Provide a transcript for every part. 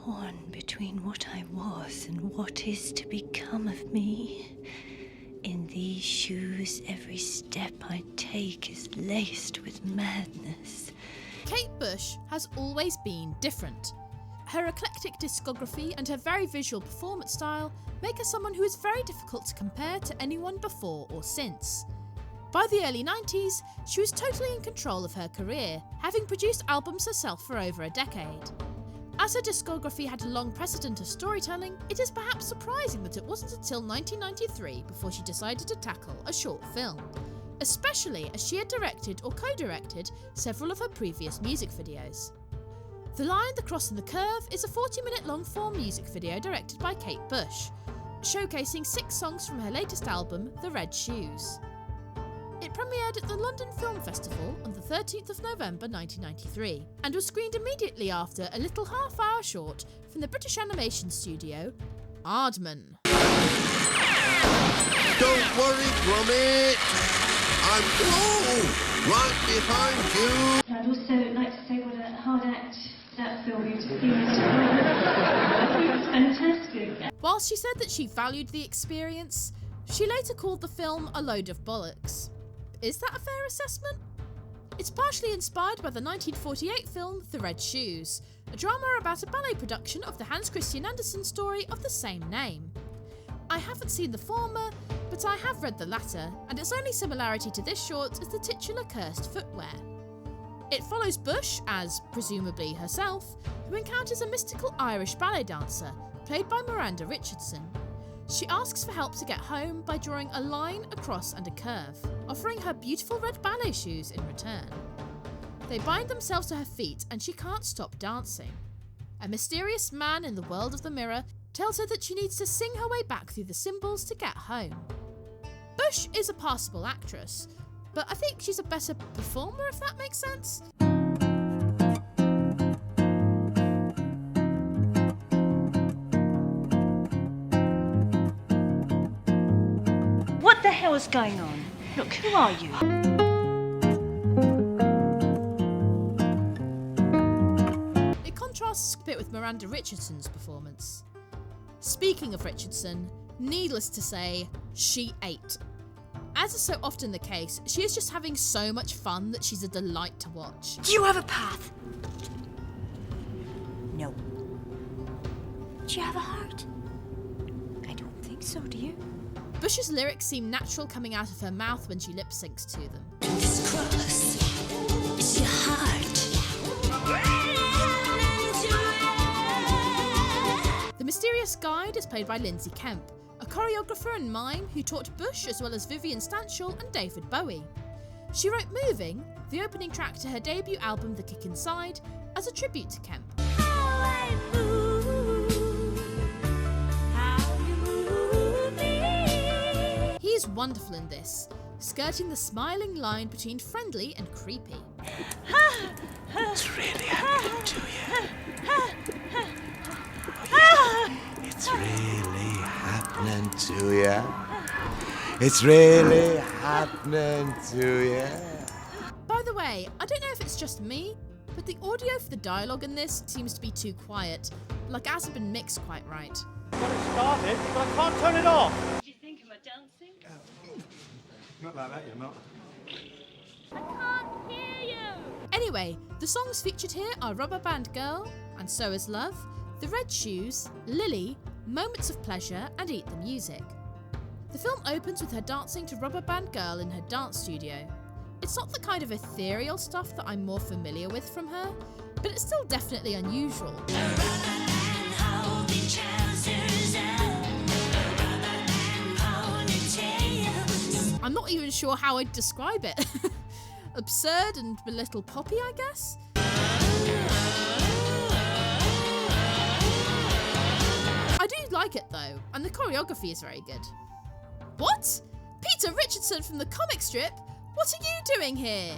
torn between what I was and what is to become of me. In these shoes, every step I take is laced with madness. Kate Bush has always been different. Her eclectic discography and her very visual performance style make her someone who is very difficult to compare to anyone before or since. By the early 90s, she was totally in control of her career, having produced albums herself for over a decade. As her discography had a long precedent of storytelling, it is perhaps surprising that it wasn't until 1993 before she decided to tackle a short film, especially as she had directed or co-directed several of her previous music videos. The Lion, the Cross and the Curve is a 40-minute long-form music video directed by Kate Bush, showcasing 6 songs from her latest album, The Red Shoes. It premiered at the London Film Festival on the 13th of November 1993 and was screened immediately after a little half-hour short from the British animation studio, Aardman. Don't worry, Gromit! I'm right behind you! I'd also like to say what a hard act that film is. It was fantastic. Whilst she said that she valued the experience, she later called the film a load of bollocks. Is that a fair assessment? It's partially inspired by the 1948 film The Red Shoes, a drama about a ballet production of the Hans Christian Andersen story of the same name. I haven't seen the former, but I have read the latter, and its only similarity to this short is the titular cursed footwear. It follows Bush, as presumably herself, who encounters a mystical Irish ballet dancer, played by Miranda Richardson. She asks for help to get home by drawing a line, a cross and a curve, offering her beautiful red ballet shoes in return. They bind themselves to her feet and she can't stop dancing. A mysterious man in the world of the mirror tells her that she needs to sing her way back through the symbols to get home. Bush is a passable actress, but I think she's a better performer, if that makes sense. What the hell is going on? Look, who are you? It contrasts a bit with Miranda Richardson's performance. Speaking of Richardson, needless to say, she ate. As is so often the case, she is just having so much fun that she's a delight to watch. Do you have a path? No. Do you have a heart? I don't think so, do you? Bush's lyrics seem natural coming out of her mouth when she lip syncs to them. This cross is your heart. The mysterious guide is played by Lindsay Kemp, a choreographer and mime who taught Bush as well as Vivian Stanshall and David Bowie. She wrote Moving, the opening track to her debut album The Kick Inside, as a tribute to Kemp. He's wonderful in this, skirting the smiling line between friendly and creepy. It's really happening to you. It's really happening to you. It's really happening to you. By the way, I don't know if it's just me, but the audio for the dialogue in this seems to be too quiet, like it hasn't been mixed quite right. I've got it started, but I can't turn it off. Do you think of my dancing? Not like that, you're not. I can't hear you. Anyway, the songs featured here are Rubberband Girl, And So Is Love, The Red Shoes, Lily, Moments of Pleasure and Eat the Music. The film opens with her dancing to Rubberband Girl in her dance studio. It's not the kind of ethereal stuff that I'm more familiar with from her, but it's still definitely unusual. I'm not even sure how I'd describe it. Absurd and a little poppy, I guess? I do like it though, and the choreography is very good. What? Peter Richardson from the comic strip? What are you doing here?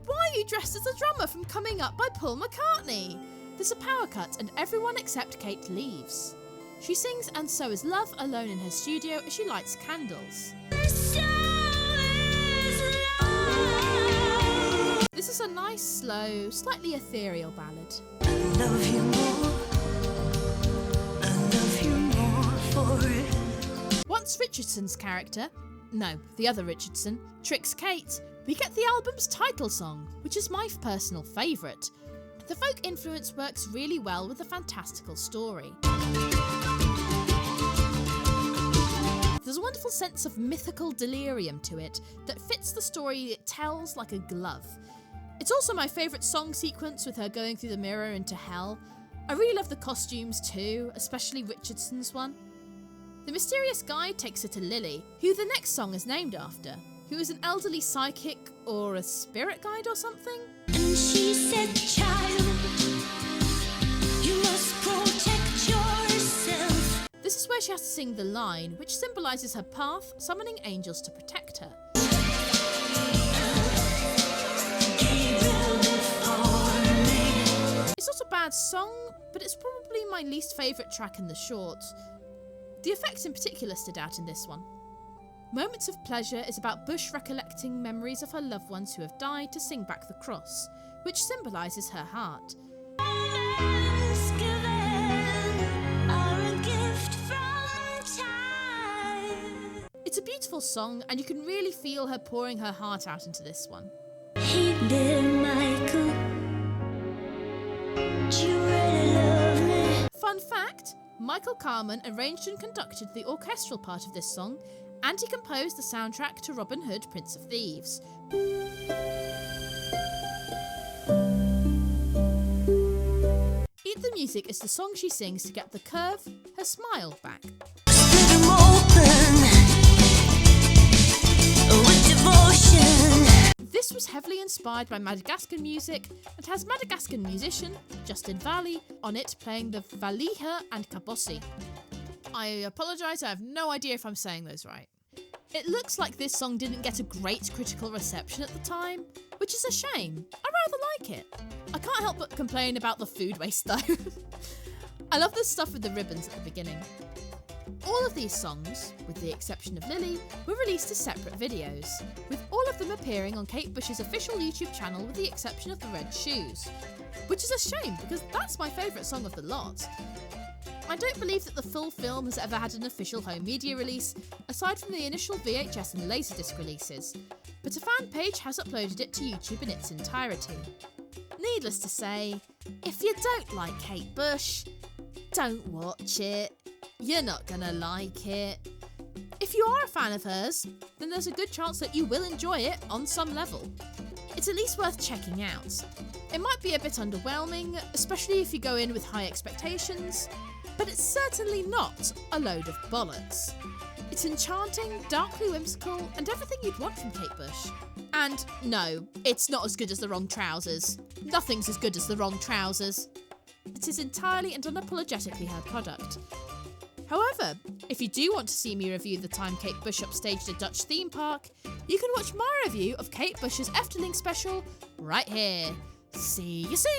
Why are you dressed as the drummer from Coming Up by Paul McCartney? There's a power cut and everyone except Kate leaves. She sings And So Is Love alone in her studio as she lights candles. This is a nice, slow, slightly ethereal ballad. I love you more once Richardson's character, no, the other Richardson, tricks Kate, we get the album's title song, which is my personal favourite. The folk influence works really well with the fantastical story. There's a wonderful sense of mythical delirium to it that fits the story it tells like a glove. It's also my favourite song sequence with her going through the mirror into hell. I really love the costumes too, especially Richardson's one. The mysterious guy takes her to Lily, who the next song is named after, who is an elderly psychic or a spirit guide or something. And she said, child, you must protect yourself. This is where she has to sing the line, which symbolises her path, summoning angels to protect her. It's not a bad song, but it's probably my least favourite track in the short. The effects in particular stood out in this one. Moments of Pleasure is about Bush recollecting memories of her loved ones who have died to sing back the cross, which symbolises her heart. It's a beautiful song, and you can really feel her pouring her heart out into this one. Hey there, Michael, do you really love me? Fun fact, Michael Carmen arranged and conducted the orchestral part of this song, and he composed the soundtrack to Robin Hood, Prince of Thieves. Eat the Music is the song she sings to get the curve, her smile, back. This was heavily inspired by Madagascar music and has Madagascar musician Justin Valley on it playing the valiha and kabossi. I apologise, I have no idea if I'm saying those right. It looks like this song didn't get a great critical reception at the time, which is a shame. I rather like it. I can't help but complain about the food waste though. I love the stuff with the ribbons at the beginning. All of these songs, with the exception of Lily, were released as separate videos, with all of them appearing on Kate Bush's official YouTube channel with the exception of the Red Shoes. Which is a shame, because that's my favourite song of the lot. I don't believe that the full film has ever had an official home media release, aside from the initial VHS and Laserdisc releases, but a fan page has uploaded it to YouTube in its entirety. Needless to say, if you don't like Kate Bush, don't watch it. You're not gonna like it. If you are a fan of hers, then there's a good chance that you will enjoy it on some level. It's at least worth checking out. It might be a bit underwhelming, especially if you go in with high expectations, but it's certainly not a load of bollocks. It's enchanting, darkly whimsical, and everything you'd want from Kate Bush. And no, it's not as good as The Wrong Trousers. Nothing's as good as The Wrong Trousers. It is entirely and unapologetically her product. However, if you do want to see me review the time Kate Bush upstaged a Dutch theme park, you can watch my review of Kate Bush's Efteling special right here. See you soon!